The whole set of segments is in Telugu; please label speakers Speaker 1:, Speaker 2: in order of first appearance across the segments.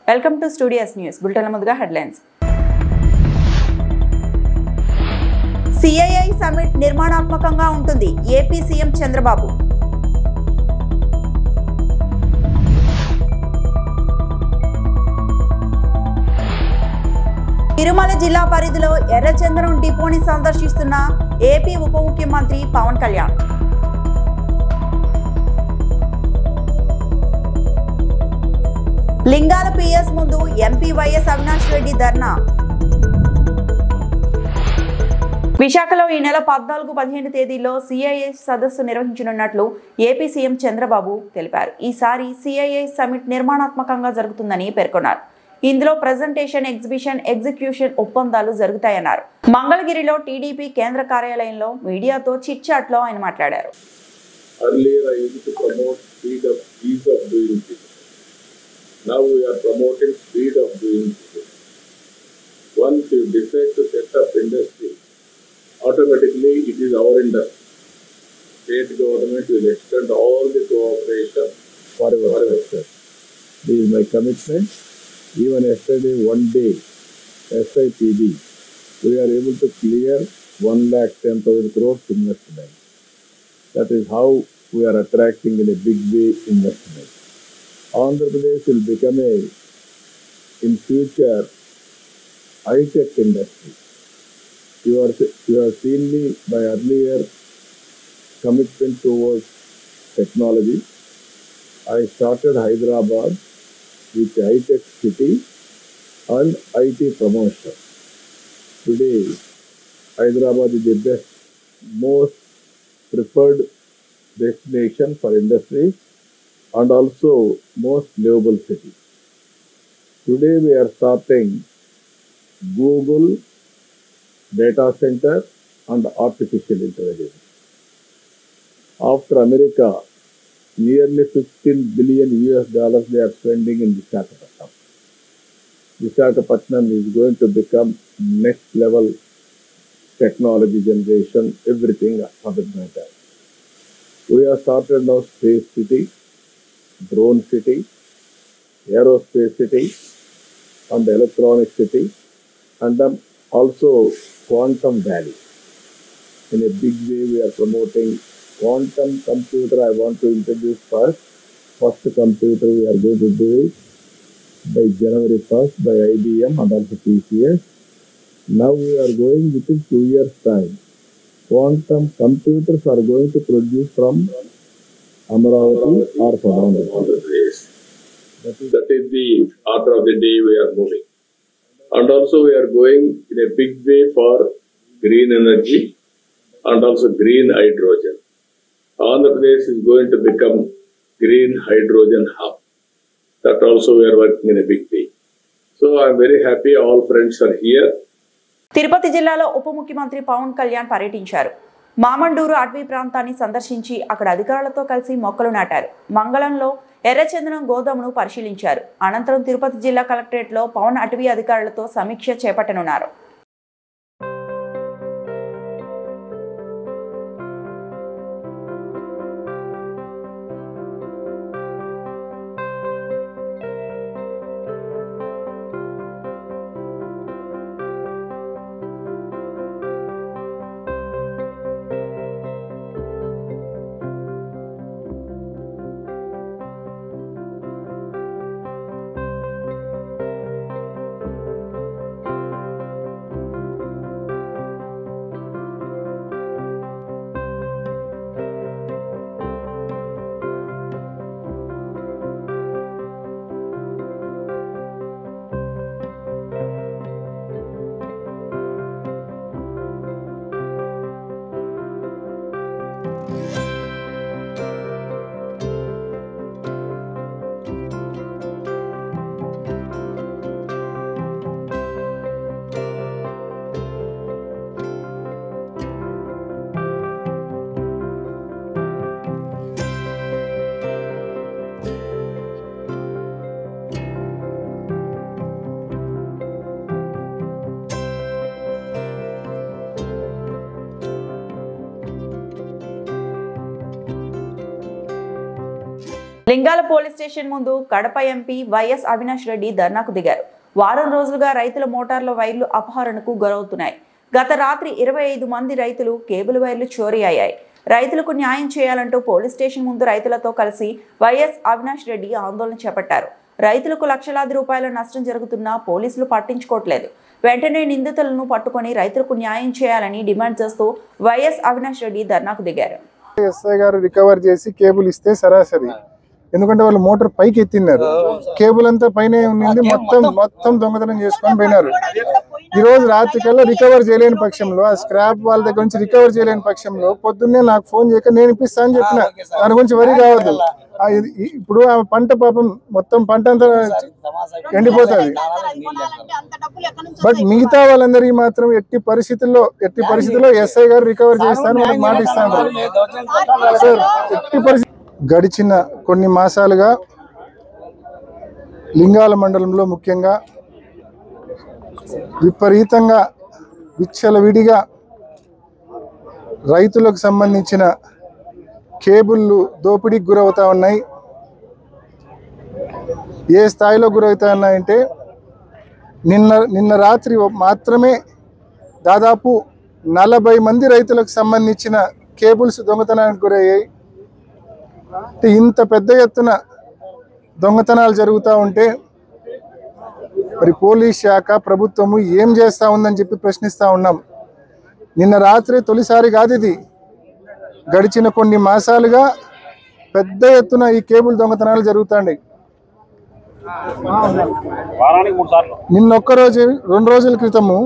Speaker 1: Welcome to studios news bulletin ముందుగా హెడ్లైన్స్. సిఐఐ సమిట్ నిర్మాణాత్మకంగా ఉంటుంది ఏపీ సీఎం చంద్రబాబు. తిరుమల జిల్లా పరిధిలో ఎర్రచందనం డిపోని సందర్శిస్తున్న ఏపీ ఉప ముఖ్యమంత్రి పవన్ కళ్యాణ్. లింగాల పిఎస్ ముందు ఎంపీ వైఎస్ అవినాష్ రెడ్డి ధర్నా. విశాఖలో ఈ నెల 14-15 తేదీల్లో సిఐఐ సదస్సు నిర్వహించనున్నట్లు ఏపీ సీఎం చంద్రబాబు తెలిపారు. ఈసారి సిఐఐ సమిట్ నిర్మాణాత్మకంగా జరుగుతుందని పేర్కొన్నారు. ఇందులో ప్రెజెంటేషన్, ఎగ్జిబిషన్, ఎగ్జిక్యూషన్ ఒప్పందాలు జరుగుతాయన్నారు. మంగళగిరిలో టీడీపీ కేంద్ర కార్యాలయంలో మీడియాతో చిట్ చాట్ లో ఆయన మాట్లాడారు.
Speaker 2: Now we are promoting speed of doing business. Once you decide to set up industry, automatically it is our industry. State government will extend all the cooperation forever. This is my commitment. Even yesterday, one day, SIPB, we are able to clear 1,10,000 crores investment. That is how we are attracting in a big way investment. Andhra Pradesh will become in future high-tech industry. You have seen me by earlier commitment towards technology. I started Hyderabad with high-tech city and IT promotion. Today, Hyderabad is the best, most preferred destination for industry and also most livable city. Today we are starting Google data center and artificial intelligence. After America, nearly $15 billion they are spending in Visakhapatnam. Visakhapatnam is going to become next level technology generation, everything for that matter. We have started now space city, drone city, aerospace city, and electronic city, and also quantum valley. In a big way, we are promoting quantum computer. I want to introduce first computer we are going to do it by January 1st by IBM and also TCS. Now we are going within 2 years' time. Quantum computers are going to produce from Amaravati or from Andhra Pradesh. That is the order of the day we are moving. And also we are going in a big way for green energy and also green hydrogen. Andhra Pradesh is going to become green hydrogen hub. That also we are working in a big way. So I am very happy all friends are here.
Speaker 1: Tirupati జిల్లాలో ఉప ముఖ్యమంత్రి పవన్ కళ్యాణ్ పర్యటించారు. మామండూరు అటవీ ప్రాంతాన్ని సందర్శించి అక్కడ అధికారులతో కలిసి మొక్కలు నాటారు. మంగళంలో ఎర్రచందనం గోదామును పరిశీలించారు. అనంతరం తిరుపతి జిల్లా కలెక్టరేట్లో పవన్ అటవీ అధికారులతో సమీక్ష చేపట్టనున్నారు. లింగాల పోలీస్ స్టేషన్ ముందు కడప ఎంపీ వైఎస్ అవినాష్ రెడ్డి ధర్నాకు దిగారు. వారం రోజులుగా రైతుల మోటార్ల వైర్లు అపహరణకు గురవుతున్నాయి. గత రాత్రి 25 మంది రైతులు కేబుల్ వైర్లు చోరీ అయ్యాయి. రైతులకు న్యాయం చేయాలంటూ పోలీస్ స్టేషన్ ముందు రైతులతో కలిసి వైఎస్ అవినాష్ రెడ్డి ఆందోళన చేపట్టారు. రైతులకు లక్షలాది రూపాయల నష్టం జరుగుతున్నా పోలీసులు పట్టించుకోవట్లేదు. వెంటనే నిందితులను పట్టుకొని రైతులకు న్యాయం చేయాలని డిమాండ్ చేస్తూ వైఎస్ అవినాష్ రెడ్డి ధర్నాకు దిగారు.
Speaker 3: ఎస్ఐ గారు రికవర్ చేసి కేబుల్ ఇస్తే సరాసరి, ఎందుకంటే వాళ్ళు మోటార్ పైకి ఎత్తిన్నారు, కేబుల్ అంతా పైన ఉన్నది, మొత్తం దొంగతనం చేసుకొని పోయినారు. ఈ రోజు రాత్రికల్లా రికవర్ చేయలేని పక్షంలో, ఆ స్క్రాప్ వాళ్ళ దగ్గర నుంచి రికవర్ చేయలేని పక్షంలో పొద్దున్నే నాకు ఫోన్ చేయక నేను ఇప్పిస్తా అని చెప్పిన. దాని గురించి వరి కావద్దు. ఇప్పుడు ఆ పంట పాపం మొత్తం పంట అంతా ఎండిపోతుంది. బట్ మిగతా వాళ్ళందరికీ మాత్రం ఎట్టి పరిస్థితుల్లో ఎస్ఐ గారు రికవర్ చేస్తాను మనకు మాట ఇస్తాను సార్. ఎట్టి పరిస్థితి గడిచిన కొన్ని మాసాలుగా లింగాల మండలంలో ముఖ్యంగా విపరీతంగా విచ్చలవిడిగా రైతులకు సంబంధించిన కేబుల్లు దోపిడీకి గురవుతా ఉన్నాయి. ఏ స్థాయిలో గురవుతా ఉన్నాయంటే నిన్న రాత్రి మాత్రమే దాదాపు 40 మంది రైతులకు సంబంధించిన కేబుల్స్ దొంగతనానికి గురయ్యాయి. ఇంత పెద్ద ఎత్తున దొంగతనాలు జరుగుతూ ఉంటే మరి పోలీస్ శాఖ ప్రభుత్వము ఏం చేస్తూ ఉందని చెప్పి ప్రశ్నిస్తూ ఉన్నాం. నిన్న రాత్రి తొలిసారి కాదు ఇది, గడిచిన కొన్ని మాసాలుగా పెద్ద ఎత్తున ఈ కేబుల్ దొంగతనాలు జరుగుతాయి. నిన్నొక్క రోజు 2 రోజుల క్రితము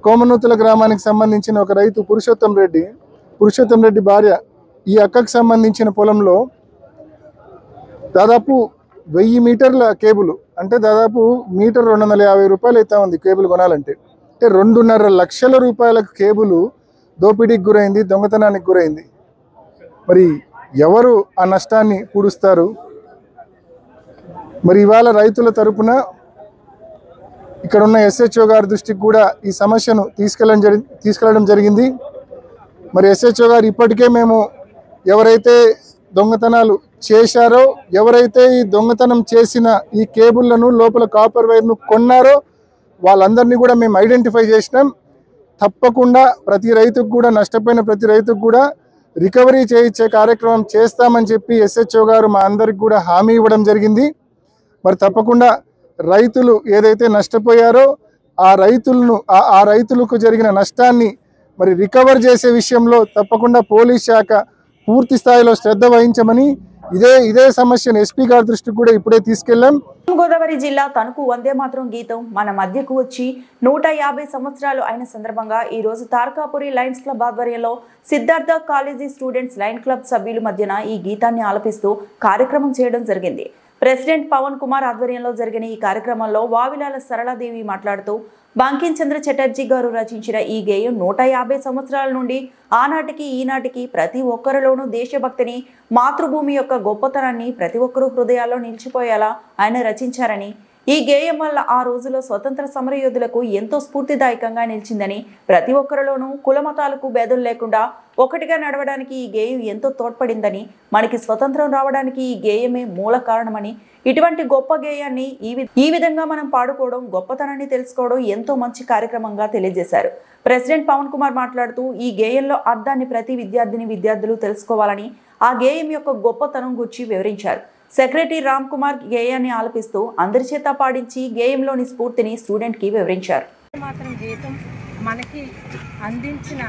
Speaker 3: కోమనూతుల గ్రామానికి సంబంధించిన ఒక రైతు పురుషోత్తం రెడ్డి భార్య, ఈ అక్కకు సంబంధించిన పొలంలో దాదాపు 1000 మీటర్ల కేబుల్, అంటే దాదాపు మీటర్ 250 రూపాయలు అవుతా ఉంది కేబుల్ కొనాలంటే. అంటే 2.5 లక్షల రూపాయల కేబుల్ దోపిడీకి గురైంది, దొంగతనానికి గురైంది. మరి ఎవరు ఆ నష్టాన్ని పూడుస్తారు? మరి ఇవాళ రైతుల తరపున ఇక్కడ ఉన్న ఎస్హెచ్ఓ గారి దృష్టికి కూడా ఈ సమస్యను తీసుకెళ్లడం జరిగింది. మరి ఎస్హెచ్ఓ గారు ఇప్పటికే మేము ఎవరైతే దొంగతనాలు చేశారో, ఎవరైతే ఈ దొంగతనం చేసిన ఈ కేబుల్లను లోపల కాపర్ వైర్ను కొన్నారో వాళ్ళందరినీ కూడా మేము ఐడెంటిఫై చేసినాం. తప్పకుండా ప్రతి రైతుకు కూడా, నష్టపోయిన ప్రతి రైతుకు కూడా రికవరీ చేయించే కార్యక్రమం చేస్తామని చెప్పి ఎస్హెచ్ఓ గారు మా అందరికి కూడా హామీ ఇవ్వడం జరిగింది. మరి తప్పకుండా రైతులు ఏదైతే నష్టపోయారో ఆ రైతులకు జరిగిన నష్టాన్ని మరి రికవర్ చేసే విషయంలో తప్పకుండా పోలీస్ శాఖ పూర్తి స్థాయిలో శ్రద్ధ వహించమని ఇదే సమస్యను ఎస్పీ గారి దృష్టికి కూడా ఇప్పుడే తీసుకెళ్లాం.
Speaker 1: గోదావరి జిల్లా తణుకు వందే మాత్రం గీతం మన మధ్యకు వచ్చి 150 సంవత్సరాలు అయిన సందర్భంగా ఈ రోజు తారకాపురి లయన్స్ క్లబ్ ఆధ్వర్యంలో Siddhartha college students lion club సభ్యుల మధ్యన ఈ గీతాన్ని ఆలపిస్తూ కార్యక్రమం చేయడం జరిగింది. ప్రెసిడెంట్ పవన్ కుమార్ ఆధ్వర్యంలో జరిగిన ఈ కార్యక్రమంలో వావిలాల సరళాదేవి మాట్లాడుతూ బంకిం చంద్ర చటర్జీ గారు రచించిన ఈ గేయం 150 సంవత్సరాల నుండి ఆనాటికి ఈనాటికి ప్రతి ఒక్కరిలోనూ దేశభక్తిని, మాతృభూమి యొక్క గొప్పతనాన్ని ప్రతి ఒక్కరూ హృదయాల్లో నిలిచిపోయేలా ఆయన రచించారని, ఈ గేయం వల్ల ఆ రోజులో స్వతంత్ర సమరయోధులకు ఎంతో స్ఫూర్తిదాయకంగా నిలిచిందని, ప్రతి ఒక్కరిలోనూ కులమతాలకు భేదం లేకుండా ఒకటిగా నడవడానికి ఈ గేయం ఎంతో తోడ్పడిందని, మనకి స్వతంత్రం రావడానికి ఈ గేయమే మూల కారణమని, ఇటువంటి గొప్ప గేయాన్ని ఈ విధంగా మనం పాడుకోవడం, గొప్పతనాన్ని తెలుసుకోవడం ఎంతో మంచి కార్యక్రమంగా తెలియజేశారు. ప్రెసిడెంట్ పవన్ కుమార్ మాట్లాడుతూ ఈ గేయంలో అర్థాన్ని ప్రతి విద్యార్థులు తెలుసుకోవాలని, ఆ గేయం యొక్క గొప్పతనం గురించి వివరించారు. సెక్రటరీ రామ్ కుమార్ గేయాన్ని ఆలపిస్తూ అందరి చేత పాడించి గేయంలోని స్ఫూర్తిని స్టూడెంట్కి వివరించారు.
Speaker 4: మాత్రం గీతం మనకి అందించిన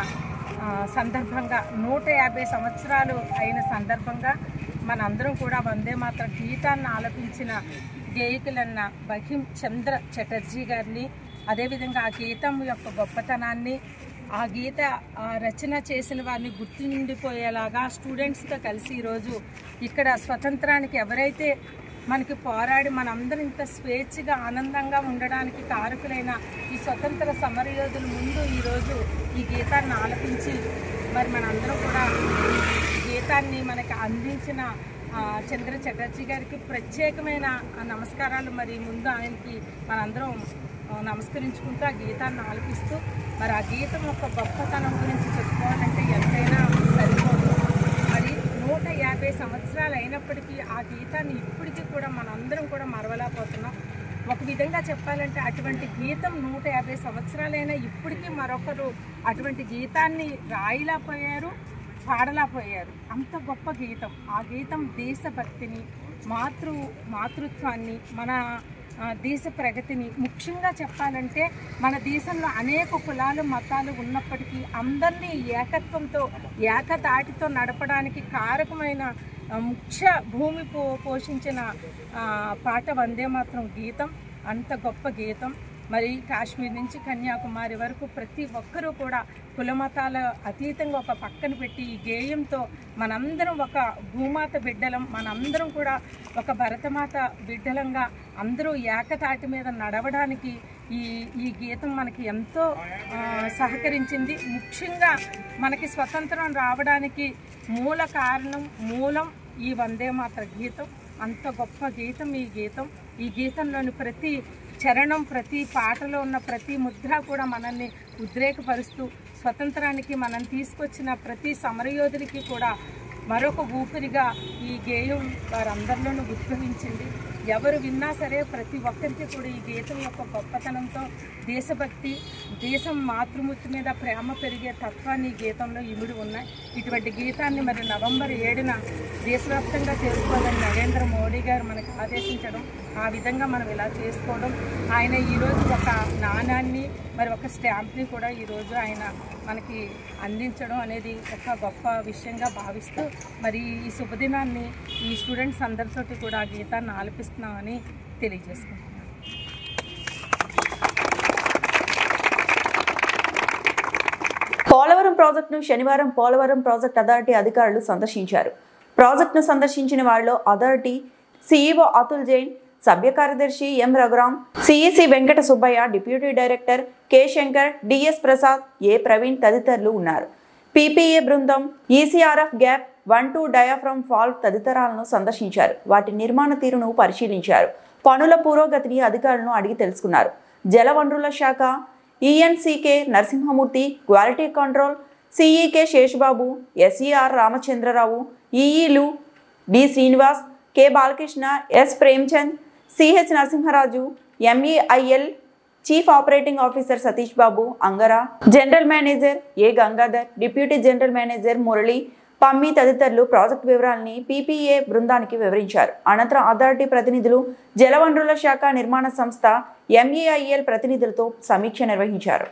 Speaker 4: సందర్భంగా 150 సంవత్సరాలు అయిన సందర్భంగా మనందరం కూడా వందే మాత్రం గీతాన్ని ఆలపించిన గేయకులన్న బంకిం చంద్ర చటర్జీ గారిని, అదేవిధంగా ఆ గీతం యొక్క గొప్పతనాన్ని, ఆ గీత రచన చేసిన వారిని గుర్తుండిపోయేలాగా స్టూడెంట్స్తో కలిసి ఈరోజు ఇక్కడ స్వతంత్రానికి ఎవరైతే మనకి పోరాడి మనందరం ఇంత స్వేచ్ఛగా ఆనందంగా ఉండడానికి కారకులైన ఈ స్వతంత్ర సమరయోధుల ముందు ఈరోజు ఈ గీతాన్ని ఆలపించి మరి మనందరం కూడా గీతాన్ని మనకి అందించిన చంద్ర చటర్జీ గారికి ప్రత్యేకమైన నమస్కారాలు. మరి ముందు ఆయనకి మనందరం నమస్కరించుకుంటూ ఆ గీతాన్ని ఆలపిస్తూ మరి ఆ గీతం యొక్క గొప్పతనం గురించి చెప్పుకోవాలంటే ఎంతైనా సరిపోదు. మరి 150 సంవత్సరాలు అయినప్పటికీ ఆ గీతాన్ని ఇప్పటికీ కూడా మనందరం కూడా మరవలేకపోతున్నాం. ఒక విధంగా చెప్పాలంటే అటువంటి గీతం 150 సంవత్సరాలైనా ఇప్పటికీ మరొకరు అటువంటి గీతాన్ని రాయలేకపోయారు, పాడలేకపోయారు. అంత గొప్ప గీతం. ఆ గీతం దేశభక్తిని, మాతృత్వాన్ని, మన దేశ ప్రగతిని, ముఖ్యంగా చెప్పాలంటే మన దేశంలో అనేక కులాలు మతాలు ఉన్నప్పటికీ అందరినీ ఏకత్వంతో ఏకతాటితో నడపడానికి కారకమైన ముఖ్య భూమి పోషించిన పాట వందే మాతరం గీతం. అంత గొప్ప గీతం. మరి కాశ్మీర్ నుంచి కన్యాకుమారి వరకు ప్రతి ఒక్కరూ కూడా కులమతాల అతీతంగా ఒక పక్కన పెట్టి ఈ గేయంతో మనందరం ఒక భూమాత బిడ్డలం, మనందరం కూడా ఒక భరతమాత బిడ్డలంగా అందరూ ఏకతాటి మీద నడవడానికి ఈ గీతం మనకి ఎంతో సహకరించింది. ముఖ్యంగా మనకి స్వతంత్రం రావడానికి మూల కారణం, మూలం ఈ వందే మాతర గీతం. అంత గొప్ప గీతం ఈ గీతం. ఈ గీతంలోని ప్రతి చరణం, ప్రతి పాటలో ఉన్న ప్రతి ముద్ర కూడా మనల్ని ఉద్రేకపరుస్తూ స్వతంత్రానికి మనం తీసుకొచ్చిన ప్రతి సమరయోధుడికి కూడా మరొక ఊపిరిగా ఈ గేయం వారందరిలోనూ ఉద్భవించింది. ఎవరు విన్నా సరే ప్రతి ఒక్కరికి కూడా ఈ గీతం యొక్క గొప్పతనంతో దేశభక్తి, దేశం మాతృమూర్తి మీద ప్రేమ పెరిగే తత్వాన్ని ఈ గీతంలో ఇమిడి ఉన్నాయి. ఇటువంటి గీతాన్ని మరి నవంబర్ 7న దేశవ్యాప్తంగా చేసుకోవాలని నరేంద్ర మోడీ గారు మనకు ఆదేశించడం, ఆ విధంగా మనం ఇలా చేసుకోవడం, ఆయన ఈరోజు ఒక నాణాన్ని మరి ఒక స్టాంప్ని కూడా ఈరోజు ఆయన మనకి అందించడం అనేది ఒక గొప్ప విషయంగా భావిస్తూ మరి ఈ శుభదినాన్ని ఈ స్టూడెంట్స్ అందరితోటి కూడా ఆ గీతాన్ని ఆలపిస్తున్నామని తెలియజేసుకుంటున్నాను.
Speaker 1: పోలవరం ప్రాజెక్టును శనివారం పోలవరం ప్రాజెక్ట్ అథారిటీ అధికారులు సందర్శించారు. ప్రాజెక్టును సందర్శించిన వారిలో అథారిటీ సీఈఓ అతుల్ జైన్, సభ్య కార్యదర్శి M Raghuram, CEC Venkata Subbaiah, deputy director K Shankar, DS Prasad, A Praveen తదితరులు ఉన్నారు. పీపీఏ బృందం ఈసీఆర్ఎఫ్ గ్యాప్ 1-2 డయాఫ్రమ్ ఫాల్వ్ తదితరాలను సందర్శించారు. వాటి నిర్మాణ తీరును పరిశీలించారు. పనుల పురోగతిని అధికారులను అడిగి తెలుసుకున్నారు. జలవనరుల శాఖ ENC K Narasimhamurthy, quality control CE K Seshababu, SE R Ramachandrarao, ఈఈలు D Srinivas, K Balakrishna, S Premchand, CH Narasimharaju, MEIL chief operating officer Satish Babu, Angara, general manager A Gangadhar, deputy general manager Murali, Pammi తదితరులు ప్రాజెక్టు వివరాలని పీపీఏ బృందానికి వివరించారు. అనంతరం అథారిటీ ప్రతినిధులు, జలవనరుల శాఖ నిర్మాణ సంస్థ ఎంఈఐఎల్ ప్రతినిధులతో సమీక్ష నిర్వహించారు.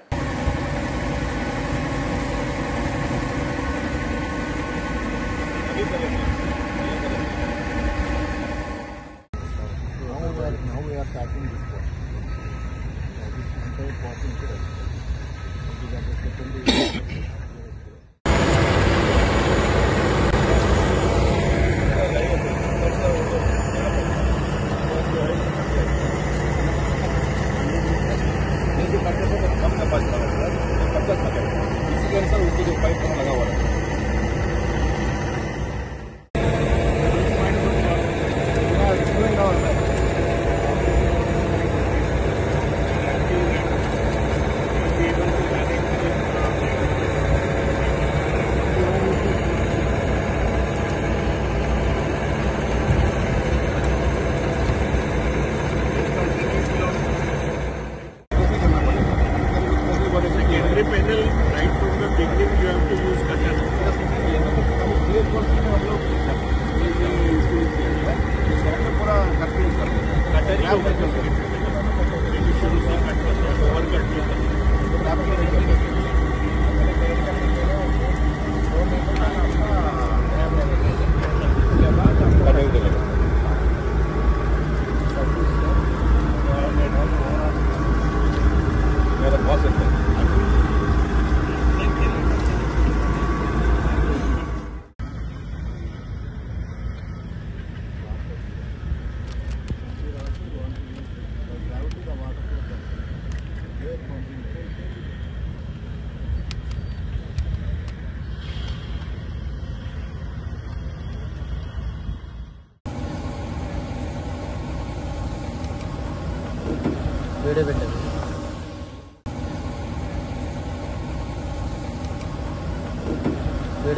Speaker 5: వేడే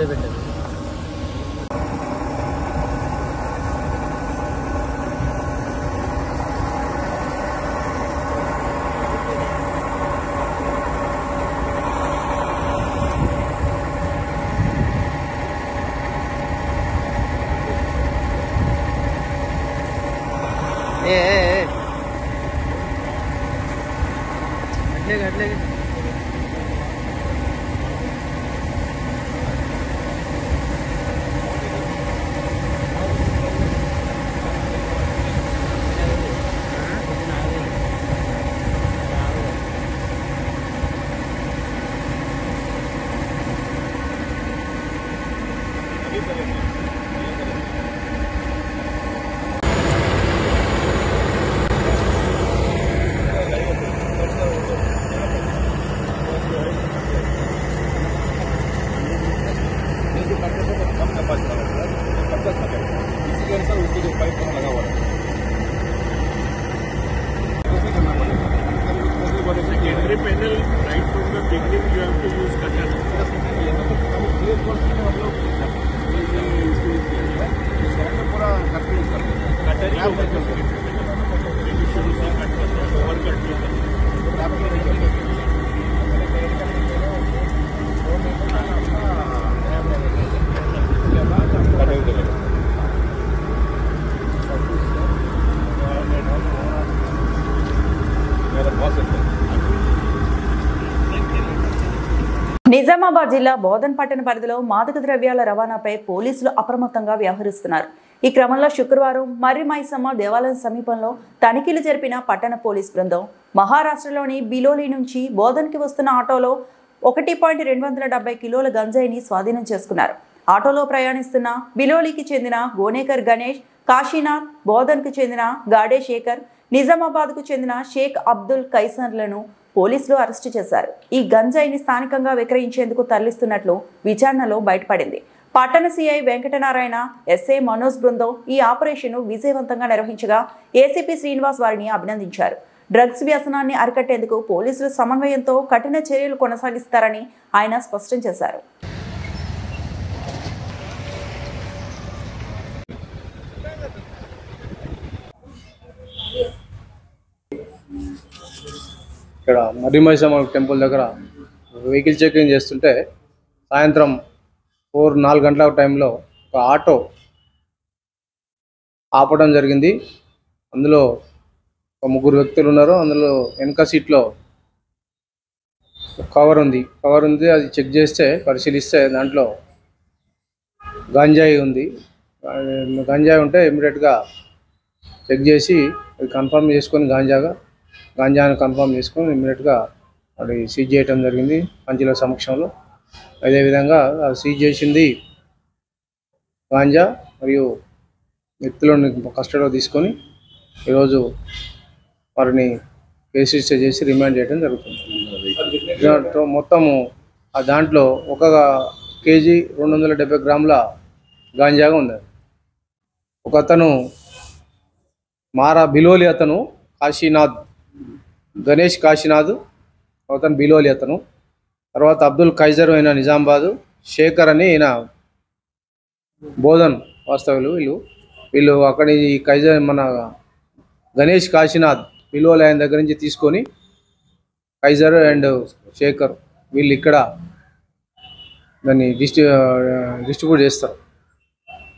Speaker 5: పెట్టండి.
Speaker 2: Every panel, right from the beginning, you have to use cutter.
Speaker 1: Nizamabad జిల్లా బోధన్ పట్టణ పరిధిలో మాదక ద్రవ్యాల రవాణాపై పోలీసులు అప్రమత్తంగా వ్యవహరిస్తున్నారు. ఈ క్రమంలో శుక్రవారం మర్రి మైసమ్మ దేవాలయం సమీపంలో తనిఖీలు జరిపిన పట్టణ పోలీస్ బృందం మహారాష్ట్రలోని బిలోలి నుంచి బోధన్కి వస్తున్న ఆటోలో 1.270 కిలోల గంజాయిని స్వాధీనం చేసుకున్నారు. ఆటోలో ప్రయాణిస్తున్న బిలోలికి చెందిన గోనేకర్ గణేష్, కాశీనాథ్, బోధన్కు చెందిన గాడే శేఖర్, నిజామాబాద్కు చెందిన షేక్ అబ్దుల్ కైసర్లను పోలీసులు అరెస్టు చేశారు. ఈ గంజాయిని స్థానికంగా విక్రయించేందుకు తరలిస్తున్నట్లు విచారణలో బయటపడింది. పట్టణ సిఐ వెంకటనారాయణ, ఎస్ఐ మనోజ్ బృందం ఈ ఆపరేషన్ను విజయవంతంగా నిర్వహించగా ఏసీపీ శ్రీనివాస్ వారిని అభినందించారు. డ్రగ్స్ వ్యసనాన్ని అరికట్టేందుకు పోలీసులు సమన్వయంతో కఠిన చర్యలు కొనసాగిస్తారని ఆయన స్పష్టం చేశారు.
Speaker 5: ఇక్కడ మర్రి మైసమ్మ టెంపుల్ దగ్గర వెహికల్ చెకింగ్ చేస్తుంటే సాయంత్రం 4 గంటల టైంలో ఒక ఆటో ఆపడం జరిగింది. అందులో ఒక 3 వ్యక్తులు ఉన్నారు. అందులో వెనక సీట్లో కవర్ ఉంది. అది చెక్ చేస్తే పరిశీలిస్తే దాంట్లో గంజాయి ఉంది. గంజాయి ఉంటే ఇమ్మీడియట్గా చెక్ చేసి అది కన్ఫర్మ్ చేసుకొని గాంజాను కన్ఫర్మ్ చేసుకొని ఇమ్మీడియట్గా అది సీజ్ చేయడం జరిగింది పంచుల సమక్షంలో. అదేవిధంగా సీజ్ చేసింది గాంజా మరియు వ్యక్తులను కస్టడీలో తీసుకొని ఈరోజు వారిని కేసు రిజిస్టర్ చేసి రిమాండ్ చేయడం జరుగుతుంది. మొత్తము దాంట్లో 1 కేజీ 270 గ్రాముల గాంజాగా ఉంది. ఒక అతను బిలోలి అతను కాశీనాథ్, గణేష్ కాశీనాథ్ అతను బిలోలి అతను. తర్వాత అబ్దుల్ కైజర్ అయిన నిజామాబాదు, శేఖర్ అని ఈయన బోధన్ వాస్తవులు. వీళ్ళు అక్కడి కైజర్ మన గణేష్ కాశీనాథ్ బిలోలి ఆయన దగ్గర నుంచి తీసుకొని కైజర్ అండ్ శేఖర్ వీళ్ళు ఇక్కడ దాన్ని డిస్ట్రిబ్యూట్ చేస్తారు.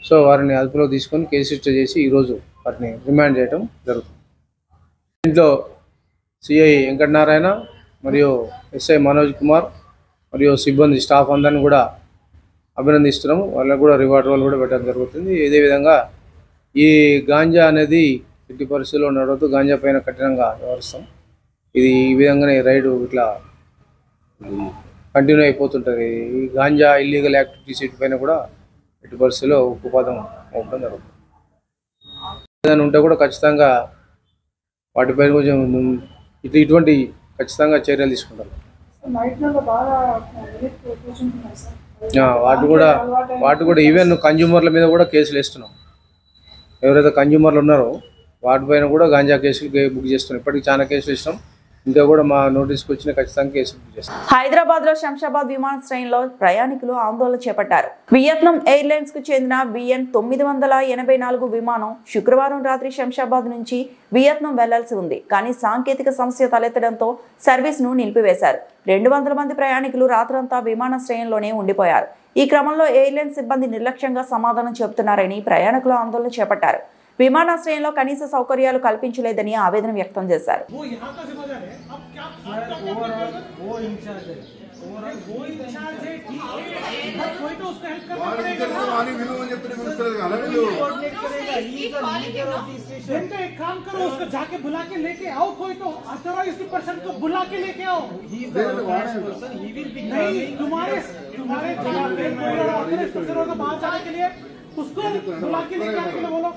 Speaker 5: సో వారిని అదుపులో తీసుకొని కేసు రిజిస్టర్ చేసి ఈరోజు వారిని రిమాండ్ చేయడం జరుగుతుంది. దీంట్లో సిఐ వెంకటనారాయణ మరియు ఎస్ఐ మనోజ్ కుమార్ మరియు సిబ్బంది స్టాఫ్ అందరిని కూడా అభినందిస్తున్నాము. వాళ్ళకు కూడా రివార్డ్ రోల్ కూడా పెట్టడం జరుగుతుంది. ఇదేవిధంగా ఈ గాంజా అనేది ఎట్టి పరిస్థితుల్లో నడవద్దు. గాంజా పైన కఠినంగా వ్యవహరిస్తాం. ఇది ఈ విధంగానే రైడు ఇట్లా కంటిన్యూ అయిపోతుంటుంది. ఈ గాంజా ఇల్లీగల్ యాక్టివిటీస్ పైన కూడా ఎట్టి పరిస్థితుల్లో ఉక్కుపాదం అవ్వడం జరుగుతుంది. ఏదైనా ఉంటే కూడా ఖచ్చితంగా వాటిపైన కొంచెం ఇటువంటి ఖచ్చితంగా చర్యలు తీసుకుంటారు. వాటి కూడా ఈవెన్ కన్జ్యూమర్ల మీద కూడా కేసులు వేస్తున్నాం. ఎవరైతే కన్జ్యూమర్లు ఉన్నారో వాటిపైన కూడా గాంజా కేసులు బుక్ చేస్తున్నాం. ఇప్పటికి చాలా కేసులు ఇస్తాం. ఇంకా కూడా మా నోటీస్కి వచ్చిన ఖచ్చితంగా కేసులు బుక్ చేస్తాం.
Speaker 1: హైదరాబాద్ లో శంషాబాద్ విమానాశ్రయంలో ప్రయాణికులు ఆందోళన చేపట్టారు. వియత్నాం ఎయిర్లైన్స్ కు చెందిన VN 984 విమానం శుక్రవారం రాత్రి శంషాబాద్ నుంచి వియత్నాం వెళ్లాల్సి ఉంది. కానీ సాంకేతిక సమస్య తలెత్తడంతో సర్వీస్ ను నిలిపివేశారు. 200 మంది ప్రయాణికులు రాత్రంతా విమానాశ్రయంలోనే ఉండిపోయారు. ఈ క్రమంలో ఎయిర్లైన్స్ సిబ్బంది నిర్లక్ష్యంగా సమాధానం చెబుతున్నారని ప్రయాణికులు ఆందోళన చేపట్టారు. విమానాశ్రయంలో కనీస సౌకర్యాలు కల్పించలేదని ఆవేదన వ్యక్తం చేశారు.
Speaker 6: एक काम करो, उसको जाके बुला के लेके आओ, कोई तो अथॉराइज्ड पर्सन को बुला के लेके आओ. नहीं, तुम्हारे जगह पे कोई अथॉराइज्ड पर्सन होगा बाहर जाने के लिए, उसको बुला के लेके आने के लिए बोलो.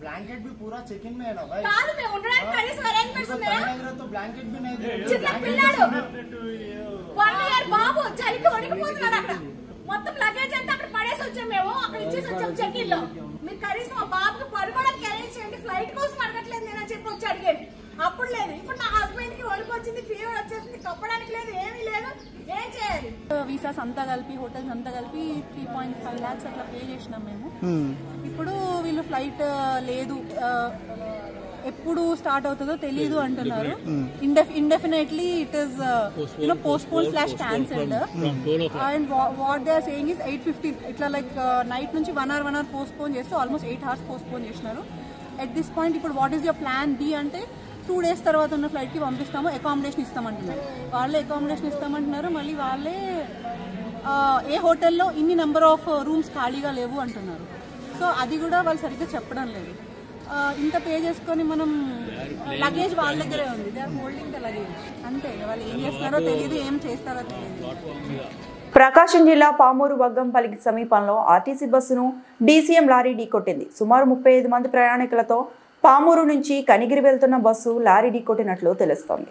Speaker 7: ब्लैंकेट भी पूरा चेक इन में है ना भाई. तो ब्लैंकेट भी नहीं
Speaker 8: బాబు చలికి వణికిపోతున్నాడు. అక్కడ మొత్తం లగేజ్ అంతా అక్కడ పడేసి వచ్చాం, మేము అక్కడ ఇచ్చేసి వచ్చాం చెక్ ఇన్ లో. మీరు కనీసం మా బాబుకి పడుకోవడానికి అరేంజ్ చేయండి, ఫ్లైట్ కోసం అడగట్లేదు నేను అని చెప్పి వచ్చి అడిగాడు. అప్పుడు లేదు. ఇప్పుడు నా హస్బెండ్ కి వణుకు వచ్చింది, ఫీవర్ వచ్చేసింది, కప్పడానికి లేదు, ఏమీ లేదు. ఏం చేయాలి?
Speaker 9: వీసాస్ అంతా కలిపి హోటల్స్ అంతా కలిపి 3.5 lakhs అట్లా పే చేసినాం మేము. ఇప్పుడు వీళ్ళు ఫ్లైట్ లేదు, ఎప్పుడు స్టార్ట్ అవుతుందో తెలీదు అంటున్నారు. Indefinitely it is postponed cancelled. And what they are saying is 8:15 ఇట్లా లైక్ నైట్ నుంచి 1 hour పోస్ట్పోన్ చేస్తే ఆల్మోస్ట్ 8 hours పోస్ట్పోన్ చేసినారు. ఎట్ దిస్ పాయింట్ ఇప్పుడు what is your plan B అంటే 2 days తర్వాత ఉన్న ఫ్లైట్కి పంపిస్తాము, అకామిడేషన్ ఇస్తామంటున్నారు. వాళ్ళే అకామిడేషన్ ఇస్తామంటున్నారు, మళ్ళీ వాళ్ళే ఏ హోటల్లో ఇన్ని నెంబర్ ఆఫ్ రూమ్స్ ఖాళీగా లేవు అంటున్నారు. సో అది కూడా వాళ్ళు సరిగ్గా చెప్పడం లేదు. ఇంత పే చేసుకొని మనం లగేజ్ వాళ్ళ దగ్గరే ఉంది, they are holding the luggage. అంతే, వాళ్ళు ఏం చేస్తారో తెలియదు, ఏం చేస్తారో తెలియదు.
Speaker 1: ప్రకాశం జిల్లా పామూరు వగ్గంపల్లికి సమీపంలో ఆర్టీసీ బస్సును డీసీఎం లారీ ఢీకొట్టింది. సుమారు 35 మంది ప్రయాణికులతో పామూరు నుంచి కనిగిరి వెళ్తున్న బస్సు లారీ ఢీకొట్టినట్లు తెలుస్తోంది.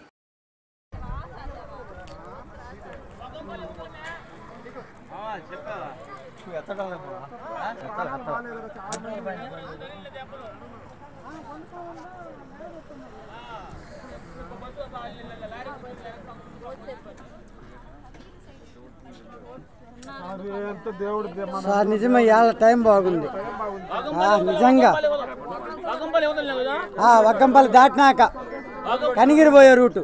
Speaker 7: సార్ నిజమయ్యా, టైం బాగుంది నిజంగా. వగ్గంపల్లి దాటినాక కనిగిరి పోయే రూటు.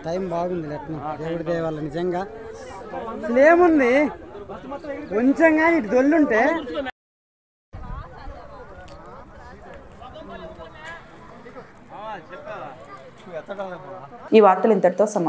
Speaker 7: టైం బాగుంది లెట్న, దేవుడి దయ వల్ల నిజంగా. అసలు ఏముంది, కొంచెం కానీ ఇటు దొల్లుంటే.
Speaker 1: ఈ వార్తలు ఇంతటితో సమాప్తం.